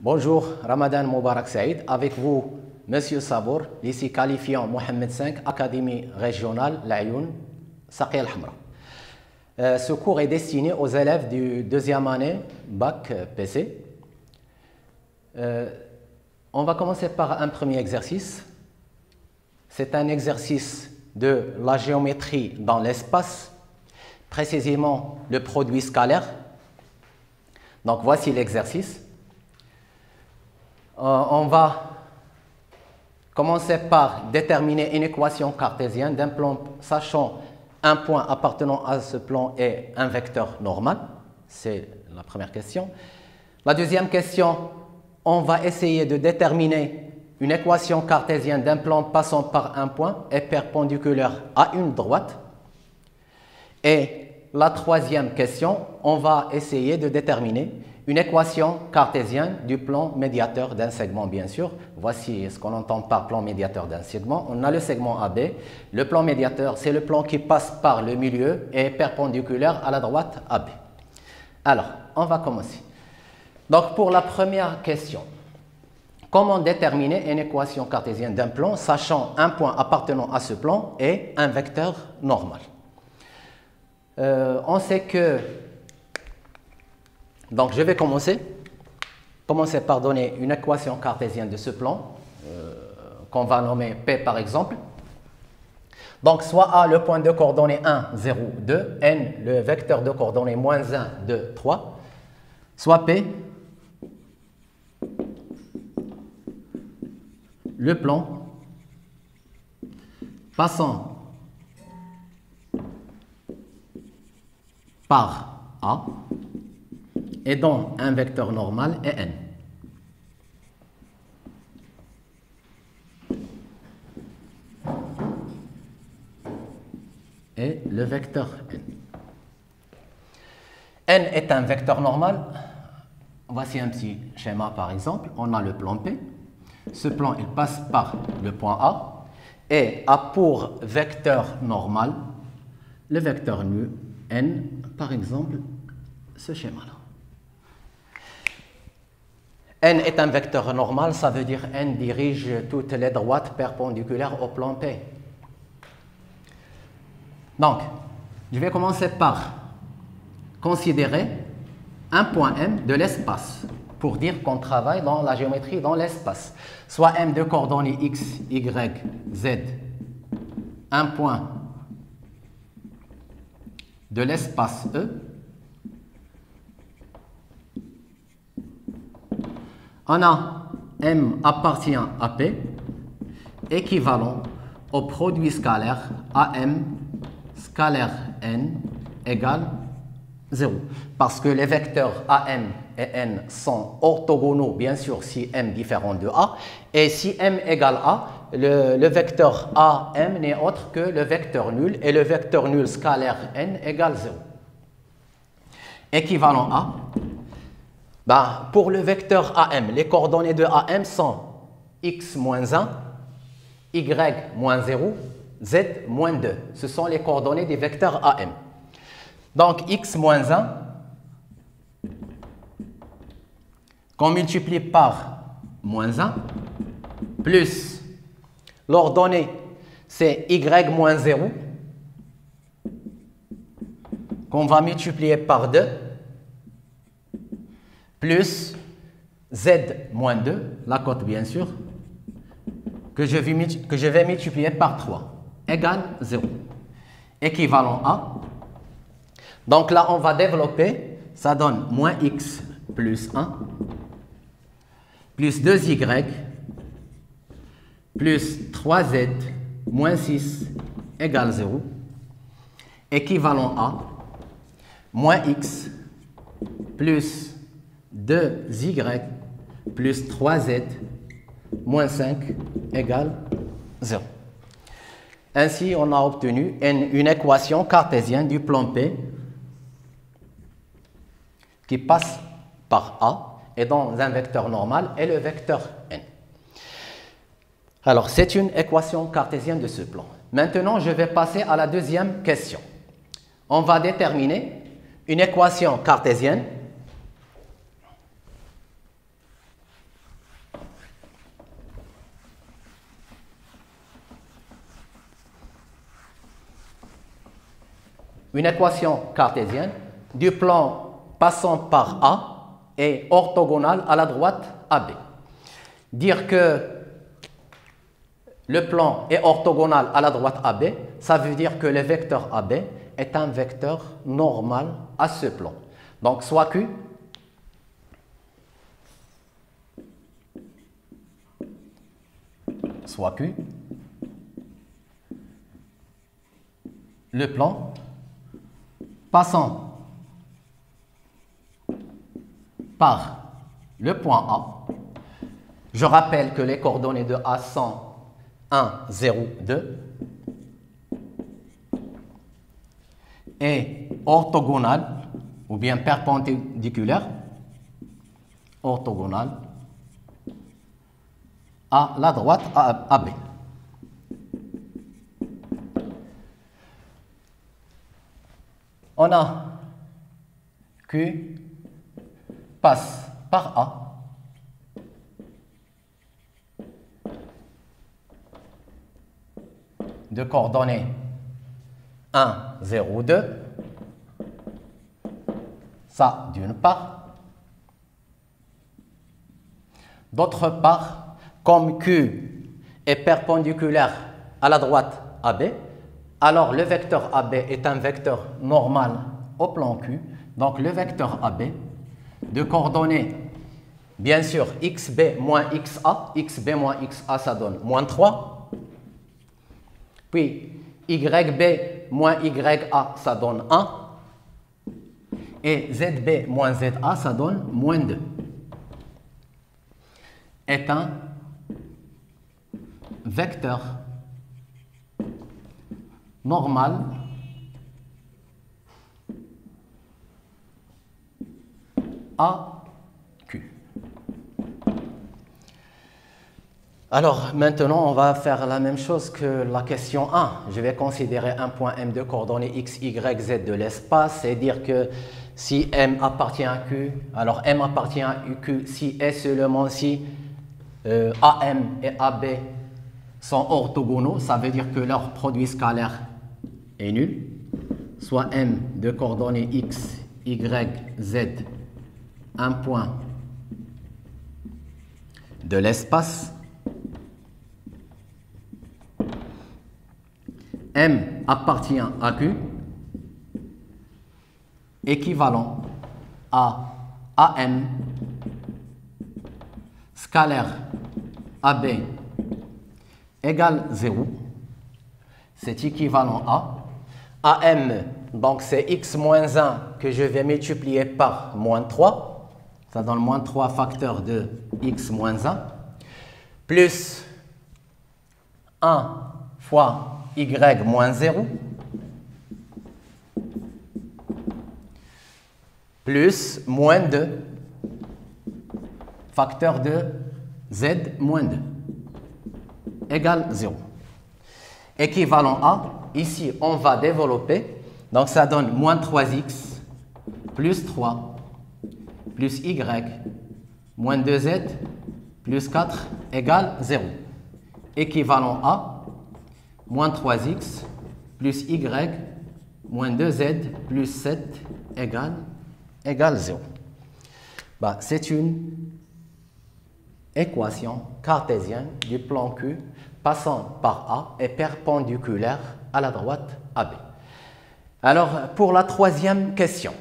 Bonjour, Ramadan Moubarak Saïd. Avec vous, Monsieur Sabour, lycée qualifiant Mohamed V, Académie régionale Laayoune, Saqiya al-Hamra. Ce cours est destiné aux élèves du deuxième année Bac PC. On va commencer par un premier exercice. C'est un exercice de la géométrie dans l'espace, précisément le produit scalaire. Donc voici l'exercice. On va commencer par déterminer une équation cartésienne d'un plan sachant un point appartenant à ce plan est un vecteur normal. C'est la première question. La deuxième question, on va essayer de déterminer une équation cartésienne d'un plan passant par un point est perpendiculaire à une droite. Et la troisième question, on va essayer de déterminer une équation cartésienne du plan médiateur d'un segment, bien sûr. Voici ce qu'on entend par plan médiateur d'un segment. On a le segment AB. Le plan médiateur, c'est le plan qui passe par le milieu et est perpendiculaire à la droite AB. Alors, on va commencer. Donc, pour la première question, comment déterminer une équation cartésienne d'un plan, sachant un point appartenant à ce plan et un vecteur normal? On sait que... Donc, je vais commencer par donner une équation cartésienne de ce plan, qu'on va nommer P par exemple. Donc, soit A, le point de coordonnées 1, 0, 2, N, le vecteur de coordonnées moins 1, 2, 3, soit P, le plan passant par A et dont un vecteur normal est N. Et le vecteur N. N est un vecteur normal. Voici un petit schéma par exemple. On a le plan P. Ce plan, il passe par le point A et a pour vecteur normal le vecteur nu N, par exemple, ce schéma-là. N est un vecteur normal, ça veut dire N dirige toutes les droites perpendiculaires au plan P. Donc, je vais commencer par considérer un point M de l'espace, pour dire qu'on travaille dans la géométrie dans l'espace. Soit M de coordonnées X, Y, Z, un point de l'espace E. On a M appartient à P, équivalent au produit scalaire AM scalaire N égale 0. Parce que les vecteurs AM et N sont orthogonaux, bien sûr, si M différent de A. Et si M égale A, le vecteur AM n'est autre que le vecteur nul. Et le vecteur nul scalaire N égale 0. Équivalent A. Pour le vecteur AM, les coordonnées de AM sont X moins 1, Y moins 0, Z moins 2. Ce sont les coordonnées des vecteurs AM. Donc, X moins 1, qu'on multiplie par moins 1, plus l'ordonnée, c'est Y moins 0, qu'on va multiplier par 2, plus Z moins 2, la cote bien sûr, que je vais multiplier par 3, égale 0. Équivalent A. Donc là, on va développer, ça donne moins X plus 1, plus 2Y, plus 3Z, moins 6, égale 0. Équivalent A, moins X, plus 2Y, plus 3Z, moins 5, égale 0. Ainsi, on a obtenu une équation cartésienne du plan P qui passe par A et dans un vecteur normal et le vecteur N. Alors, c'est une équation cartésienne de ce plan. Maintenant, je vais passer à la deuxième question. On va déterminer une équation cartésienne une équation cartésienne du plan passant par A et orthogonale à la droite AB. Dire que le plan est orthogonal à la droite AB, ça veut dire que le vecteur AB est un vecteur normal à ce plan. Donc, soit Q le plan passant par le point A. Je rappelle que les coordonnées de A sont 1, 0, 2 et orthogonal ou bien perpendiculaire, orthogonal à la droite AB. On a Q passe par A de coordonnées 1, 0, 2. Ça, d'une part. D'autre part, comme Q est perpendiculaire à la droite AB, alors le vecteur AB est un vecteur normal au plan Q. Donc le vecteur AB de coordonnées, bien sûr, xb moins xb moins xa, ça donne moins 3. Puis yb moins ya, ça donne 1. Et zb moins za, ça donne moins 2. Est un vecteur normal à Q. Alors maintenant, on va faire la même chose que la question 1. Je vais considérer un point M de coordonnées x, y, z de l'espace et dire que si M appartient à Q, alors M appartient à Q si et seulement si AM et AB sont orthogonaux, ça veut dire que leur produit scalaire est nul, soit M de coordonnées x, y, z, un point de l'espace, M appartient à Q, équivalent à AM scalaire AB égale 0, c'est équivalent à AM, donc c'est x moins 1 que je vais multiplier par moins 3, ça donne moins 3 facteurs de x moins 1, plus 1 fois y moins 0, plus moins 2 facteur de z moins 2 égale 0. Équivalent à, ici on va développer, donc ça donne moins 3x plus 3 plus y moins 2z plus 4 égale 0. Équivalent à moins 3x plus y moins 2z plus 7 égale 0. Bah, c'est une équation cartésienne du plan Q passant par A et perpendiculaire à la droite AB. Alors, pour la troisième question,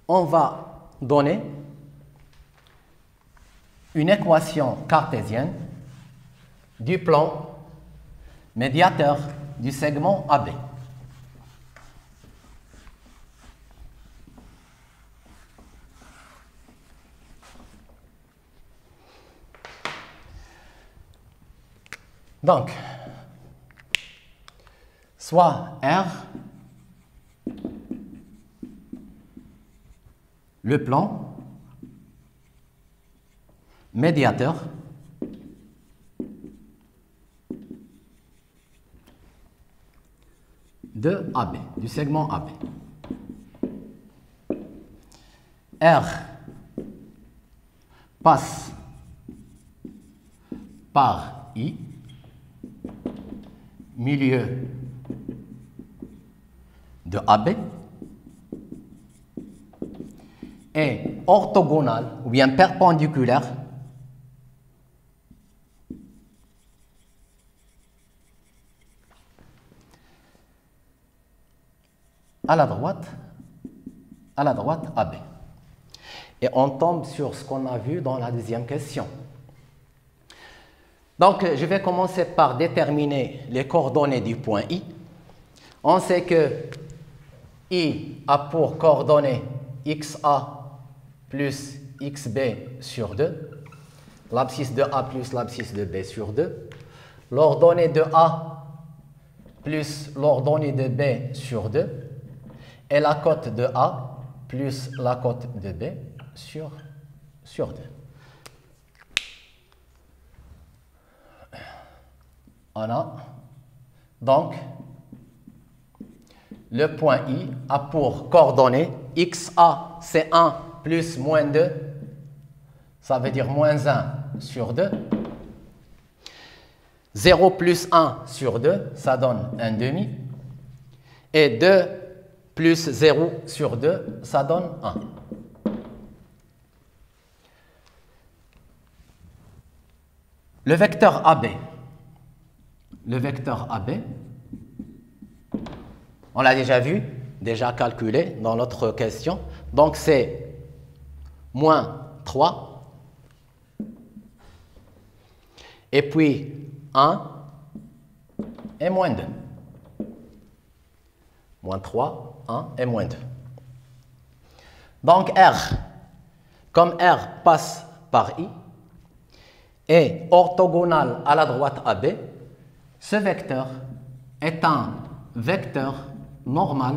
on va donner une équation cartésienne du plan médiateur du segment AB. Donc, soit R, le plan médiateur de AB, du segment AB. R passe par I, milieu de AB est orthogonal ou bien perpendiculaire à la droite AB. Et on tombe sur ce qu'on a vu dans la deuxième question. Donc, je vais commencer par déterminer les coordonnées du point I. On sait que I a pour coordonnées XA plus XB sur 2, l'abscisse de A plus l'abscisse de B sur 2, l'ordonnée de A plus l'ordonnée de B sur 2, et la cote de A plus la cote de B sur 2. On a donc le point I a pour coordonnées XA, c'est 1 plus moins 2, ça veut dire moins 1 sur 2. 0 plus 1 sur 2, ça donne 1 demi. Et 2 plus 0 sur 2, ça donne 1. Le vecteur AB. Le vecteur AB, on l'a déjà vu, déjà calculé dans notre question. Donc c'est moins 3, et puis 1 et moins 2. Moins 3, 1 et moins 2. Donc R, comme R passe par I, est orthogonal à la droite AB, ce vecteur est un vecteur normal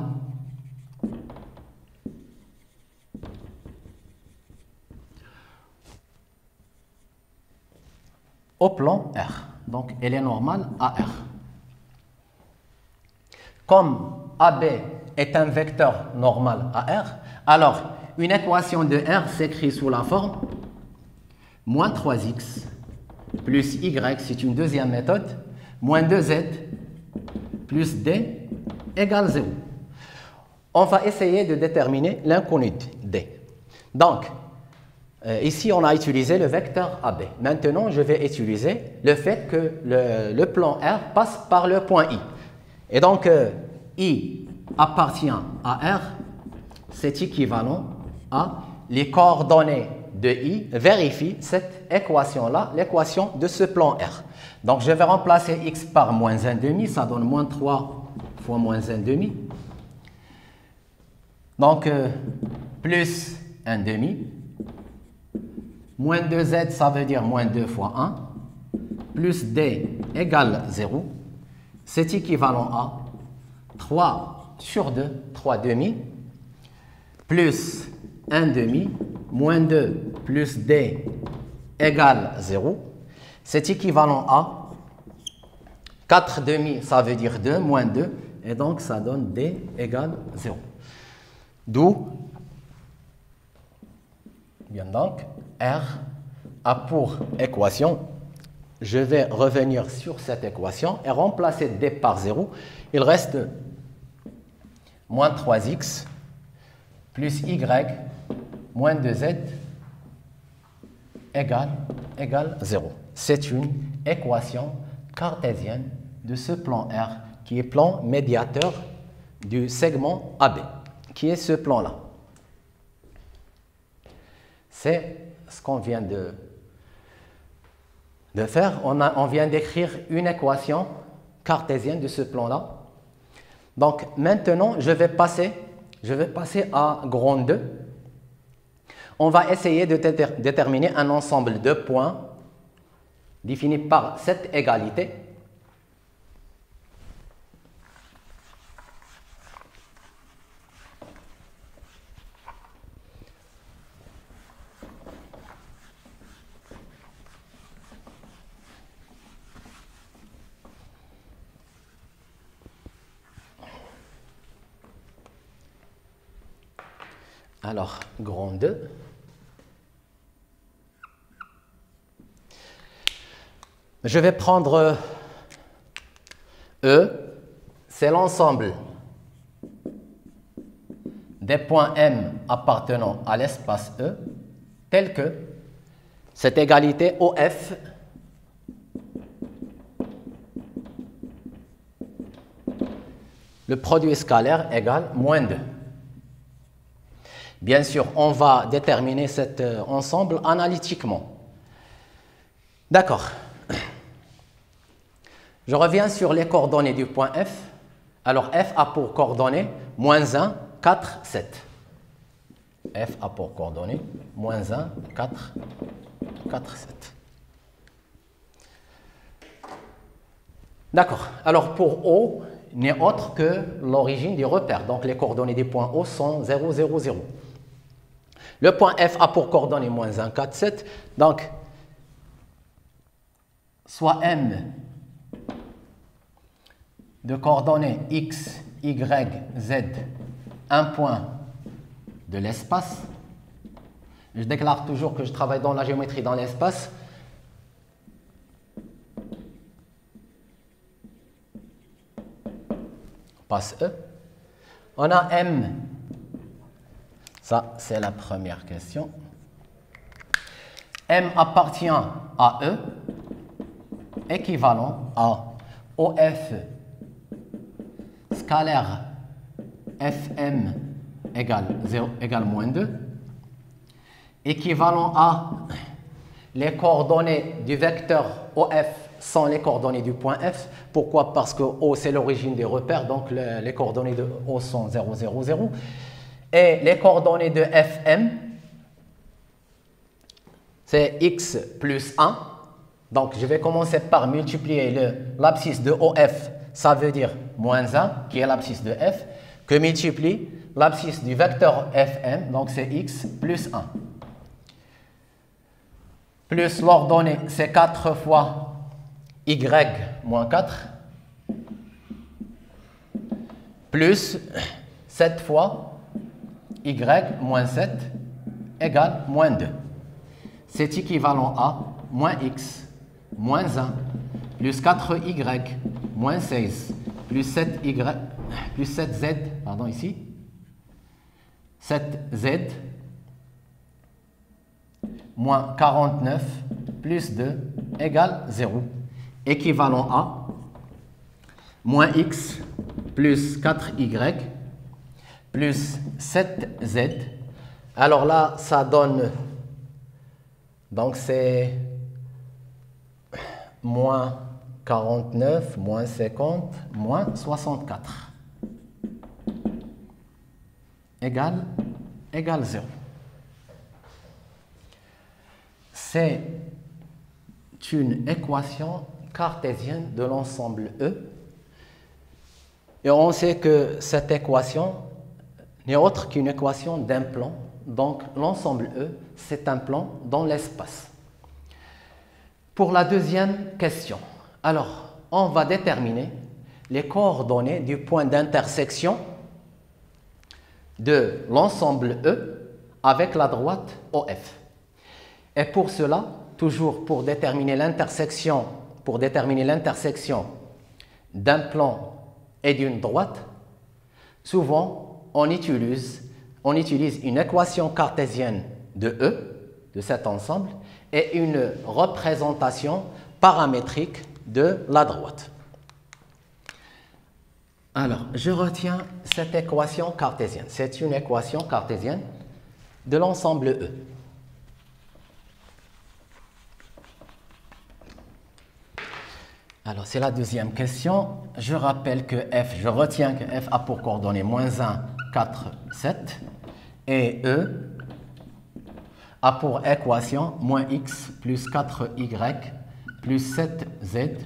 au plan R. Donc, elle est normale à R. Comme AB est un vecteur normal à R, alors une équation de R s'écrit sous la forme moins 3x plus y, c'est une deuxième méthode, moins 2z plus d égale 0. On va essayer de déterminer l'inconnu d. Donc, ici, on a utilisé le vecteur AB. Maintenant, je vais utiliser le fait que le plan R passe par le point I. Et donc, I appartient à R, c'est équivalent à les coordonnées de I. Vérifie cette équation-là, l'équation de ce plan R. Donc, je vais remplacer x par moins 1,5, ça donne moins 3 fois moins 1,5. Donc, plus 1,5. Moins 2z, ça veut dire moins 2 fois 1. Plus d égale 0. C'est équivalent à 3 sur 2, 3 demi. Plus 1 demi, moins 2 plus d égale 0. C'est équivalent à 4 demi, ça veut dire 2, moins 2, et donc ça donne d égale 0. D'où, bien donc, R a pour équation, je vais revenir sur cette équation et remplacer d par 0. Il reste moins 3x plus y moins 2z égale 0. C'est une équation cartésienne de ce plan R qui est plan médiateur du segment AB, qui est ce plan-là. C'est ce qu'on vient de faire. On vient d'écrire une équation cartésienne de ce plan-là. Donc maintenant, je vais passer à grand 2. On va essayer de déterminer un ensemble de points défini par cette égalité. Alors, grand 2. Je vais prendre E, c'est l'ensemble des points M appartenant à l'espace E, tel que cette égalité OF le produit scalaire égale moins 2. Bien sûr, on va déterminer cet ensemble analytiquement. D'accord. Je reviens sur les coordonnées du point F. Alors, F a pour coordonnées moins 1, 4, 7. F a pour coordonnées moins 1, 4, 4, 7. D'accord. Alors, pour O, n'est autre que l'origine du repère. Donc, les coordonnées des points O sont 0, 0, 0. Le point F a pour coordonnées moins 1, 4, 7. Donc, soit M de coordonnées X, Y, Z, un point de l'espace. Je déclare toujours que je travaille dans la géométrie dans l'espace. Passe E. On a M. Ça, c'est la première question. M appartient à E, équivalent à OF scalaire FM égale 0 égale moins 2, équivalent à les coordonnées du vecteur OF sont les coordonnées du point F. Pourquoi? Parce que O, c'est l'origine des repères, donc les coordonnées de O sont 0, 0, 0. Et les coordonnées de FM, c'est X plus 1. Donc, je vais commencer par multiplier l'abscisse de OF, ça veut dire moins 1, qui est l'abscisse de F, que multiplie l'abscisse du vecteur FM, donc c'est X plus 1. Plus l'ordonnée, c'est 4 fois Y moins 4, plus 7 fois Y moins 7 égale moins 2. C'est équivalent à moins X moins 1 plus 4Y moins 16 plus 7Y plus 7Z, pardon ici, 7Z moins 49 plus 2 égale 0, équivalent à moins X plus 4Y plus 7Z. Alors là, ça donne, donc c'est moins 49, moins 50, moins 64 égale 0. C'est une équation cartésienne de l'ensemble E. Et on sait que cette équation n'est autre qu'une équation d'un plan. Donc l'ensemble E, c'est un plan dans l'espace. Pour la deuxième question, alors on va déterminer les coordonnées du point d'intersection de l'ensemble E avec la droite OF. Et pour cela, toujours pour déterminer l'intersection d'un plan et d'une droite, souvent on utilise une équation cartésienne de E, de cet ensemble, et une représentation paramétrique de la droite. Alors, je retiens cette équation cartésienne. C'est une équation cartésienne de l'ensemble E. Alors, c'est la deuxième question. Je rappelle que je retiens que F a pour coordonnées moins 1, 4, 7. Et E a pour équation moins X plus 4Y plus 7Z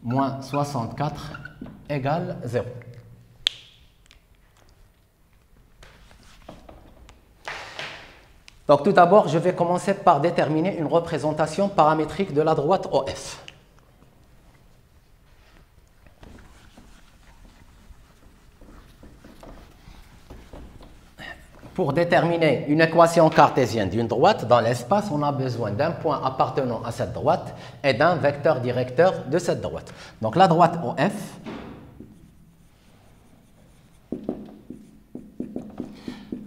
moins 64 égale 0. Donc, tout d'abord, je vais commencer par déterminer une représentation paramétrique de la droite OF. Pour déterminer une équation cartésienne d'une droite dans l'espace, on a besoin d'un point appartenant à cette droite et d'un vecteur directeur de cette droite. Donc la droite OF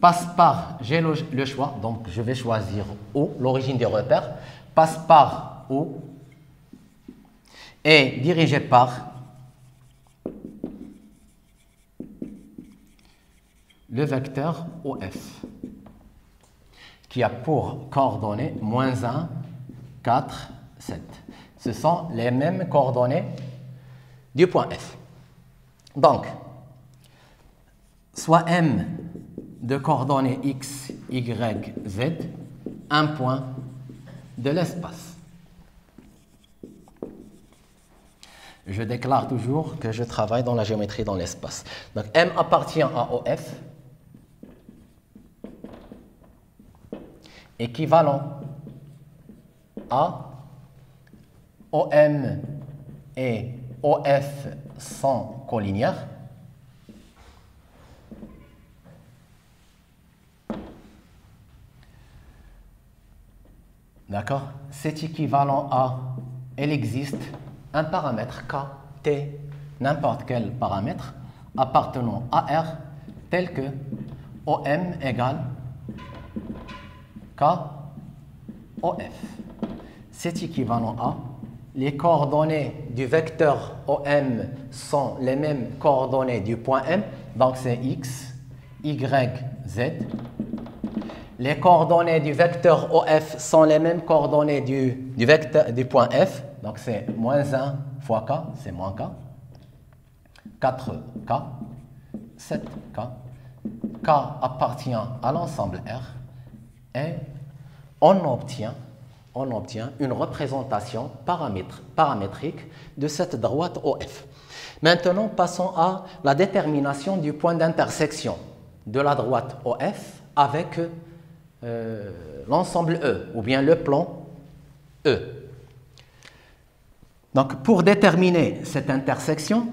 passe par, j'ai le choix, donc je vais choisir O, l'origine des repères, passe par O et dirigé par le vecteur OF, qui a pour coordonnées -1, 4, 7. Ce sont les mêmes coordonnées du point F. Donc, soit M de coordonnées x, y, z, un point de l'espace. Je déclare toujours que je travaille dans la géométrie dans l'espace. Donc, M appartient à OF, équivalent à OM et OF sont collinéaires. D'accord? C'est équivalent à, il existe un paramètre K, T, n'importe quel paramètre appartenant à R tel que OM égale K OF. C'est équivalent à, les coordonnées du vecteur OM sont les mêmes coordonnées du point M, donc c'est X, Y, Z. Les coordonnées du vecteur OF sont les mêmes coordonnées du vecteur du point F, donc c'est -1 fois K, c'est -K, 4K, 7K. K appartient à l'ensemble R et on obtient une représentation paramétrique de cette droite OF. Maintenant, passons à la détermination du point d'intersection de la droite OF avec l'ensemble E, ou bien le plan E. Donc, pour déterminer cette intersection,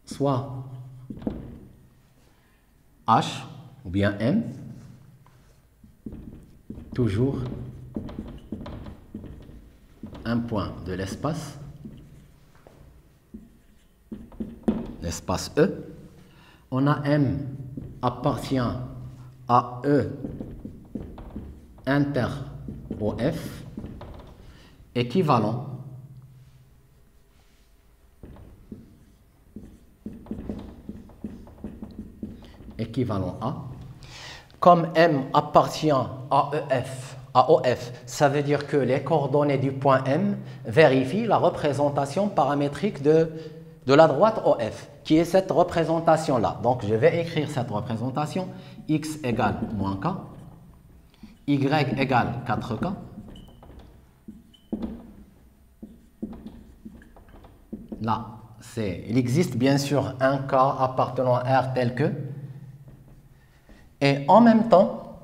soit H ou bien M, toujours un point de l'espace, l'espace E. On a M appartient à E inter OF, équivalent à, comme M appartient à EF, à OF, ça veut dire que les coordonnées du point M vérifient la représentation paramétrique de la droite OF, qui est cette représentation-là. Donc, je vais écrire cette représentation, x égale -K, y égale 4K, là, il existe bien sûr un K appartenant à R tel que, et en même temps,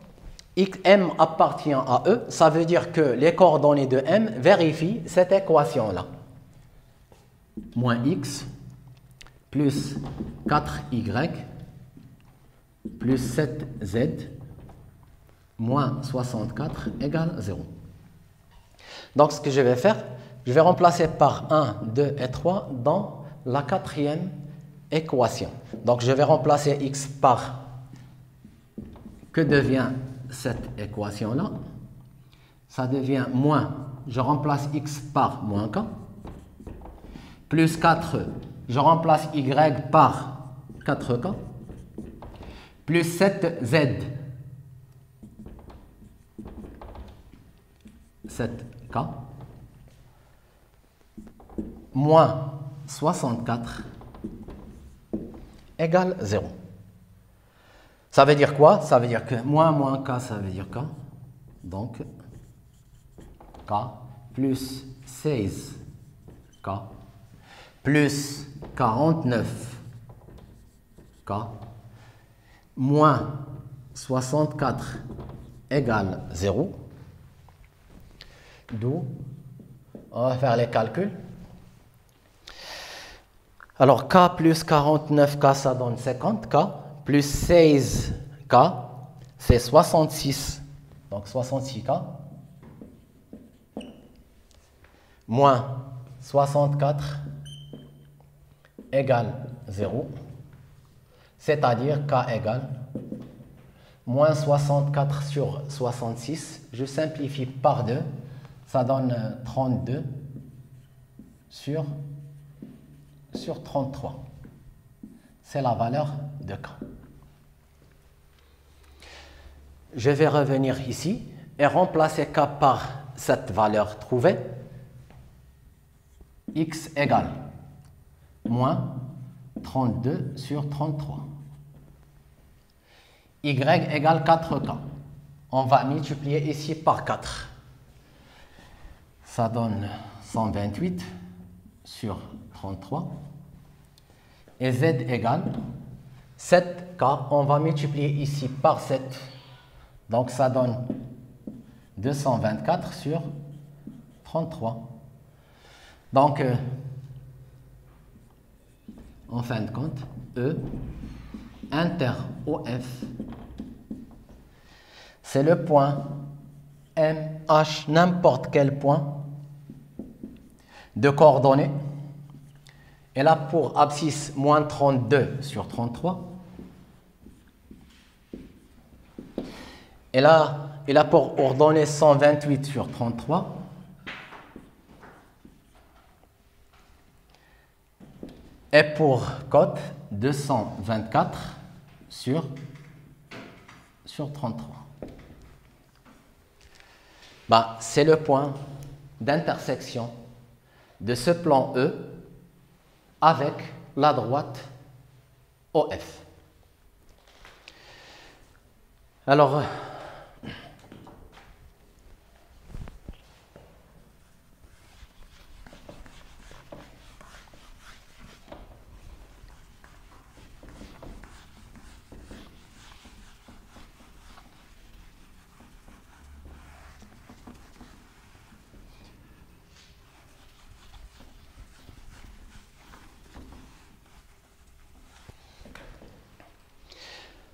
M appartient à E, ça veut dire que les coordonnées de M vérifient cette équation-là. -x plus 4y plus 7z moins 64 égale 0. Donc, ce que je vais faire, je vais remplacer par 1, 2 et 3 dans la quatrième équation. Donc, je vais remplacer x par, que devient cette équation-là? Ça devient moins, je remplace x par -K, plus 4, je remplace y par 4K, plus 7z, 7K, moins 64 égale 0. Ça veut dire quoi? Ça veut dire que moins K, ça veut dire K. Donc, K plus 16K plus 49K moins 64 égale 0. D'où, on va faire les calculs. Alors, K plus 49K, ça donne 50K, plus 16K, c'est 66, donc 66K, moins 64 égale 0, c'est-à-dire k égale moins 64 sur 66, je simplifie par 2, ça donne 32 sur 33. C'est la valeur de k. Je vais revenir ici et remplacer k par cette valeur trouvée. X égale moins 32 sur 33. Y égale 4k. On va multiplier ici par 4. Ça donne 128 sur 33. Et Z égale 7k. On va multiplier ici par 7. Donc ça donne 224 sur 33. Donc, en fin de compte, E inter OF, c'est le point MH, n'importe quel point de coordonnées. Et là, pour abscisse, moins 32 sur 33. Et là, il a pour ordonnée 128 sur 33. Et pour cote, 224 sur 33. Bah, c'est le point d'intersection de ce plan E avec la droite OF. Alors,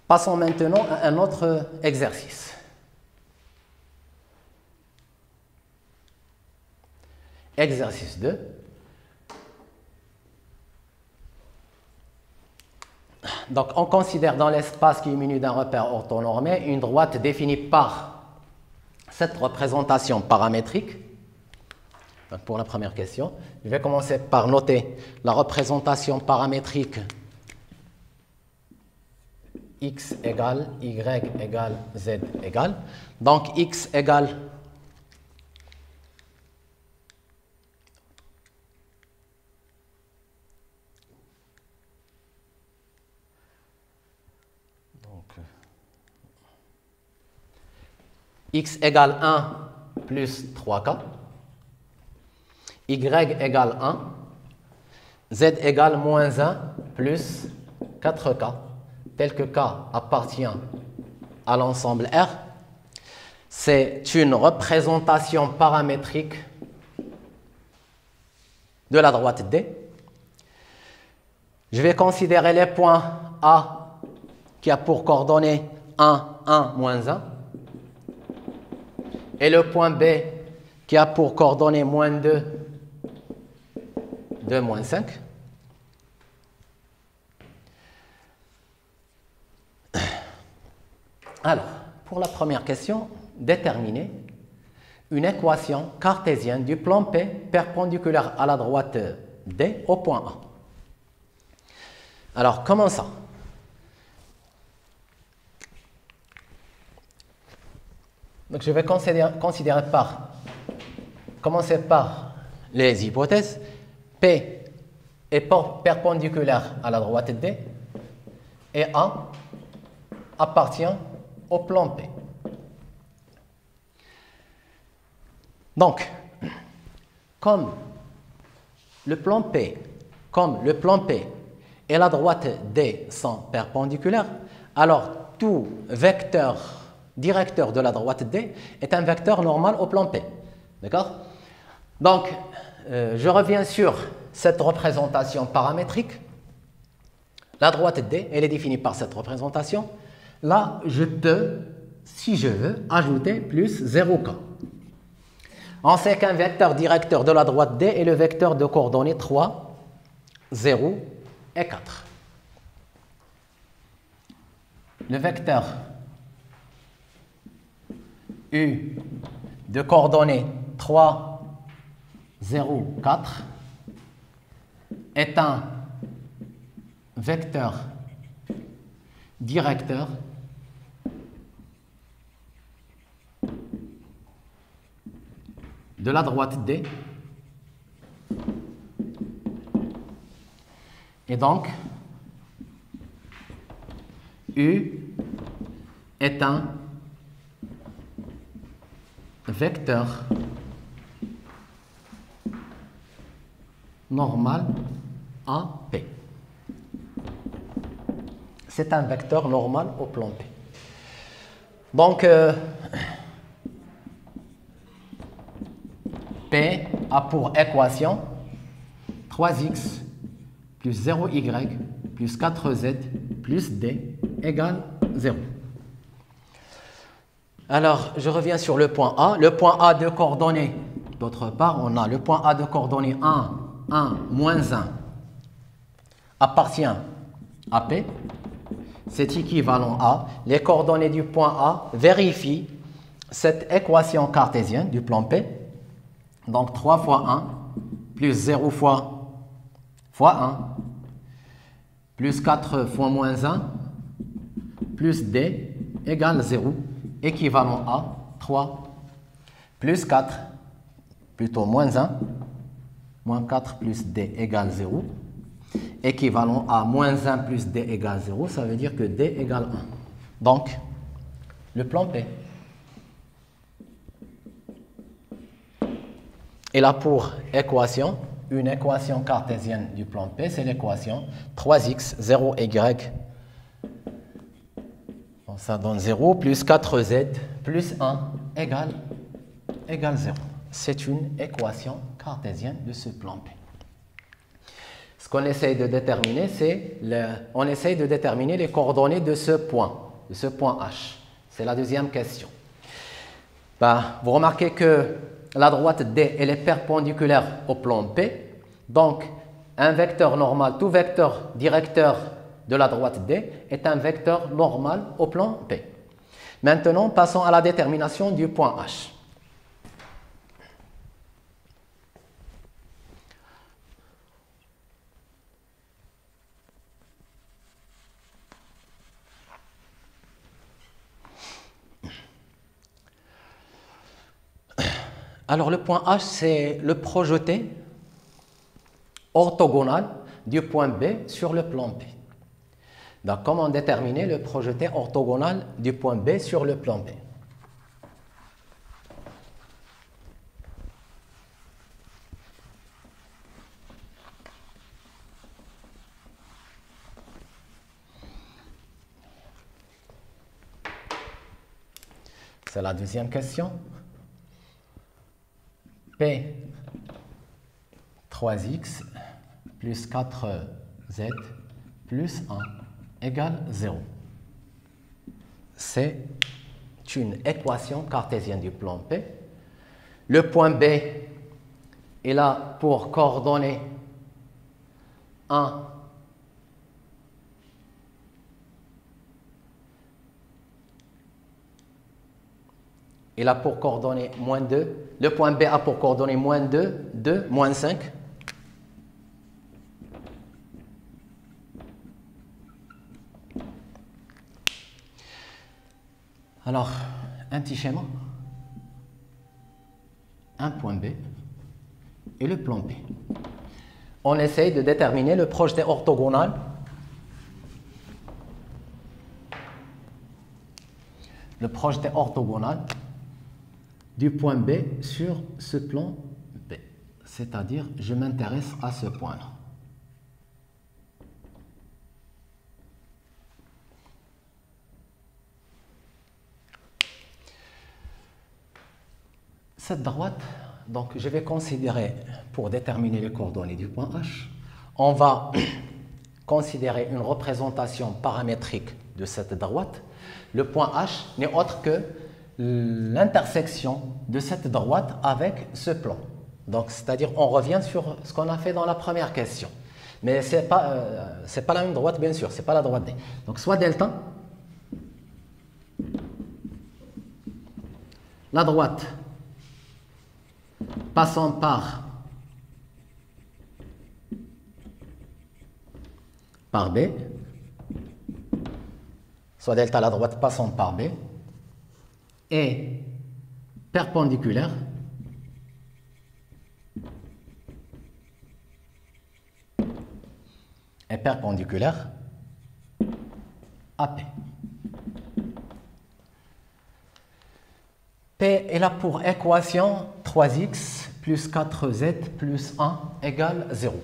passons maintenant à un autre exercice. Exercice 2. Donc, on considère dans l'espace qui est muni d'un repère orthonormé une droite définie par cette représentation paramétrique. Donc, pour la première question, je vais commencer par noter la représentation paramétrique x égale, y égale, z égale. Donc, x égale x égale 1 plus 3k, y égale 1, z égale moins 1 plus 4k, tel que k appartient à l'ensemble R. C'est une représentation paramétrique de la droite D. Je vais considérer les points A qui a pour coordonnées 1, 1, moins 1. Et le point B qui a pour coordonnées moins 2, 2, moins 5. Alors, pour la première question, déterminer une équation cartésienne du plan P perpendiculaire à la droite D au point A. Alors, comment ça? Donc, je vais commencer par les hypothèses. P est perpendiculaire à la droite D et A appartient au plan P. Donc, comme le plan P et la droite D sont perpendiculaires, alors tout vecteur directeur de la droite D est un vecteur normal au plan P. D'accord? Donc, je reviens sur cette représentation paramétrique. La droite D, elle est définie par cette représentation. Là, je peux, si je veux, ajouter plus 0k. On sait qu'un vecteur directeur de la droite D est le vecteur de coordonnées 3, 0, et 4. Le vecteur U de coordonnées 3, 0, 4 est un vecteur directeur de la droite D. Et donc, U est un vecteur normal AP. C'est un vecteur normal au plan P. Donc, P a pour équation 3x plus 0y plus 4z plus d égale 0. Alors, je reviens sur le point A. Le point A de coordonnées, d'autre part, on a le point A de coordonnées 1, 1, moins 1 appartient à P. C'est équivalent à les coordonnées du point A vérifient cette équation cartésienne du plan P. Donc 3 fois 1 plus 0 fois 1 plus 4 fois moins 1 plus d égale 0 équivalent à 3 plus 4 plutôt moins 1 moins 4 plus d égale 0 équivalent à moins 1 plus d égale 0, ça veut dire que d égale 1. Donc, le plan P. Il a pour équation, une équation cartésienne du plan P, c'est l'équation 3x, 0y, bon, ça donne 0, plus 4z, plus 1, égale 0. C'est une équation cartésienne de ce plan P. Ce qu'on essaye de déterminer, c'est on essaye de déterminer les coordonnées de ce point H. C'est la deuxième question. Vous remarquez que la droite D, elle est perpendiculaire au plan P. Donc, un vecteur normal, tout vecteur directeur de la droite D est un vecteur normal au plan P. Maintenant, passons à la détermination du point H. Alors, le point H, c'est le projeté orthogonal du point B sur le plan P. Donc, comment déterminer le projeté orthogonal du point B sur le plan B? C'est la deuxième question. P 3x plus 4z plus 1 égale 0. C'est une équation cartésienne du plan P. Le point B est là pour coordonnées 1, il a pour coordonnées moins 2. Le point B a pour coordonnées moins 2, 2, moins 5. Alors, un petit schéma. Un point B et le plan B. On essaye de déterminer le projeté orthogonal du point B sur ce plan B. C'est-à-dire, je m'intéresse à ce point-là. Cette droite, donc je vais considérer, pour déterminer les coordonnées du point H, on va considérer une représentation paramétrique de cette droite. Le point H n'est autre que l'intersection de cette droite avec ce plan. Donc, c'est-à-dire, on revient sur ce qu'on a fait dans la première question. Mais ce n'est pas la même droite, bien sûr, ce n'est pas la droite D. Donc soit delta, la droite passant par B, soit delta la droite passant par B, est perpendiculaire à P. P est là pour équation 3x plus 4z plus 1 égale 0.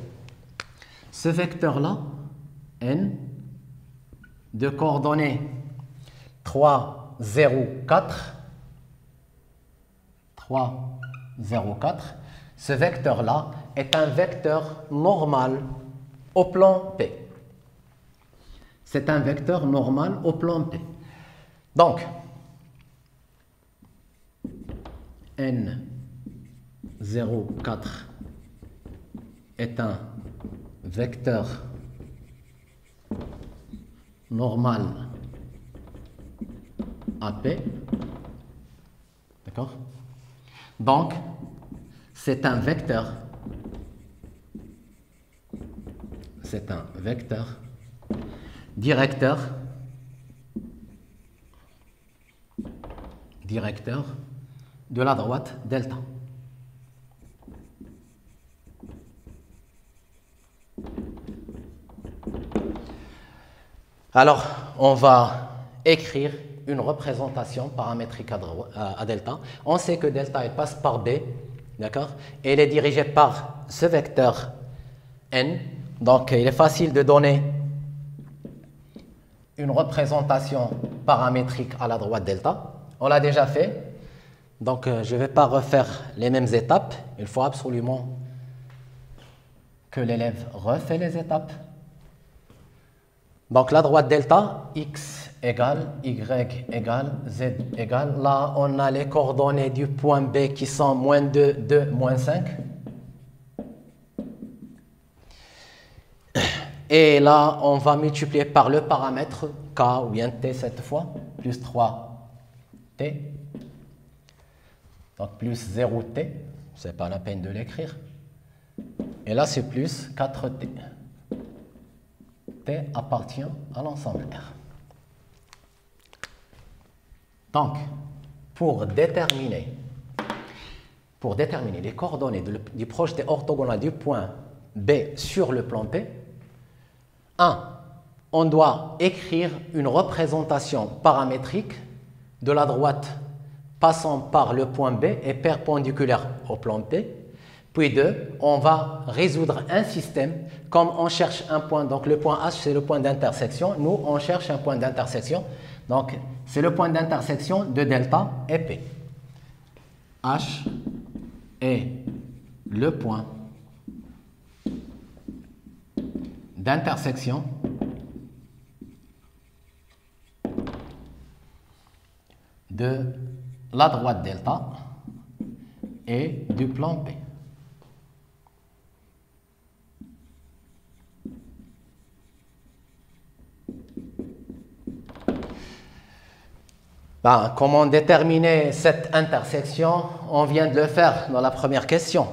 Ce vecteur-là, n, de coordonnées 3, 0, 4, ce vecteur-là est un vecteur normal au plan P. C'est un vecteur normal au plan P. Donc, n 0, 4 est un vecteur normal à P. D'accord? Donc, c'est un vecteur directeur de la droite delta. Alors, on va écrire une représentation paramétrique à delta. On sait que delta, elle passe par B, d'accord? Et elle est dirigée par ce vecteur n. Donc, il est facile de donner une représentation paramétrique à la droite delta. On l'a déjà fait. Donc, je ne vais pas refaire les mêmes étapes. Il faut absolument que l'élève refait les étapes. Donc, la droite delta, x égale, y égale, z égale. Là, on a les coordonnées du point B qui sont moins 2, 2, moins 5. Et là, on va multiplier par le paramètre k ou bien t cette fois, plus 3t. Donc, plus 0t, ce n'est pas la peine de l'écrire. Et là, c'est plus 4t. T appartient à l'ensemble R. Donc, pour déterminer les coordonnées du projeté orthogonal du point B sur le plan P, 1. On doit écrire une représentation paramétrique de la droite passant par le point B et perpendiculaire au plan P. Puis 2, on va résoudre un système comme on cherche un point. Donc le point H, c'est le point d'intersection. Nous, on cherche un point d'intersection. Donc, c'est le point d'intersection de delta et P. H est le point d'intersection de la droite delta et du plan P. Comment déterminer cette intersection? On vient de le faire dans la première question.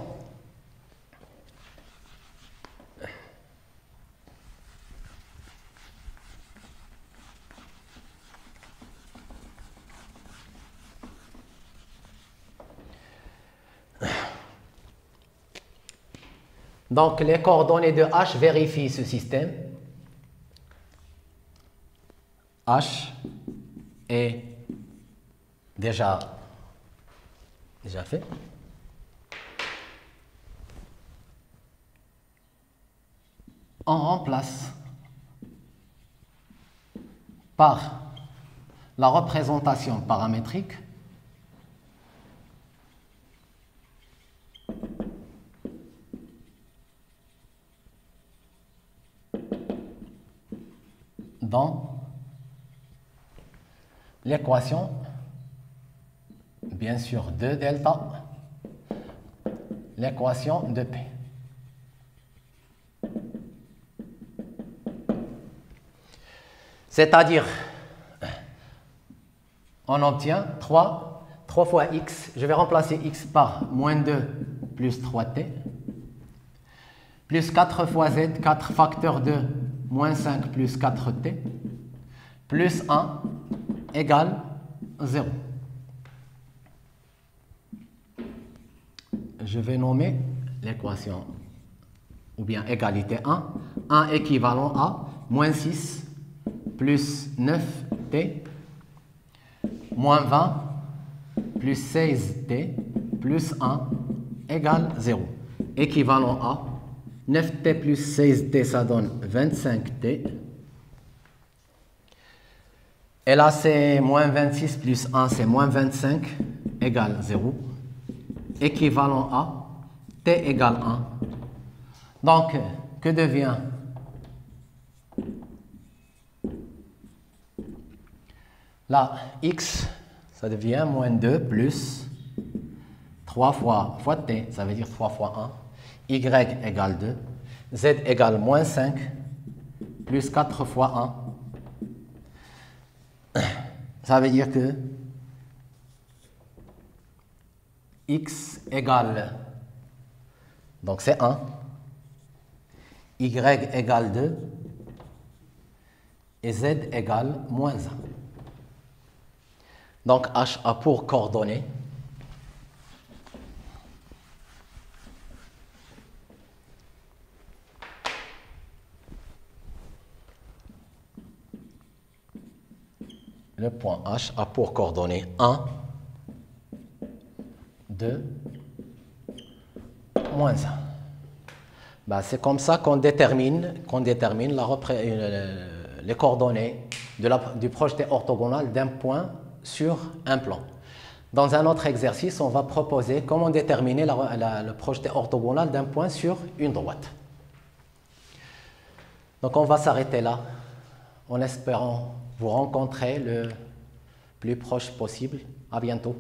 Donc, les coordonnées de H vérifient ce système. H est déjà fait. On remplace par la représentation paramétrique dans l'équation, bien sûr, de delta, l'équation de P. C'est-à-dire, on obtient 3 fois x. Je vais remplacer x par moins 2 plus 3t, plus 4 fois z, 4 facteur de moins 5 plus 4t, plus 1 égale 0. Je vais nommer l'équation, ou bien égalité 1, 1 équivalent à moins 6 plus 9t, moins 20 plus 16t, plus 1 égale 0. Équivalent à 9t plus 16t, ça donne 25t. Et là, c'est moins 26 plus 1, c'est moins 25, égale 0. Équivalent à t égale 1. Donc, que devient là, x, ça devient moins 2 plus 3 fois t, ça veut dire 3 fois 1. Y égale 2. Z égale moins 5 plus 4 fois 1. Ça veut dire que x égale, donc c'est 1. Y égale 2. Et Z égale moins 1. Donc H a pour coordonnées le point H a pour coordonnées 1, 2, moins 1. Ben, c'est comme ça qu'on détermine les coordonnées du projeté orthogonal d'un point sur un plan. Dans un autre exercice, on va proposer comment déterminer le projeté orthogonal d'un point sur une droite. Donc on va s'arrêter là en espérant vous rencontrer le plus proche possible. À bientôt.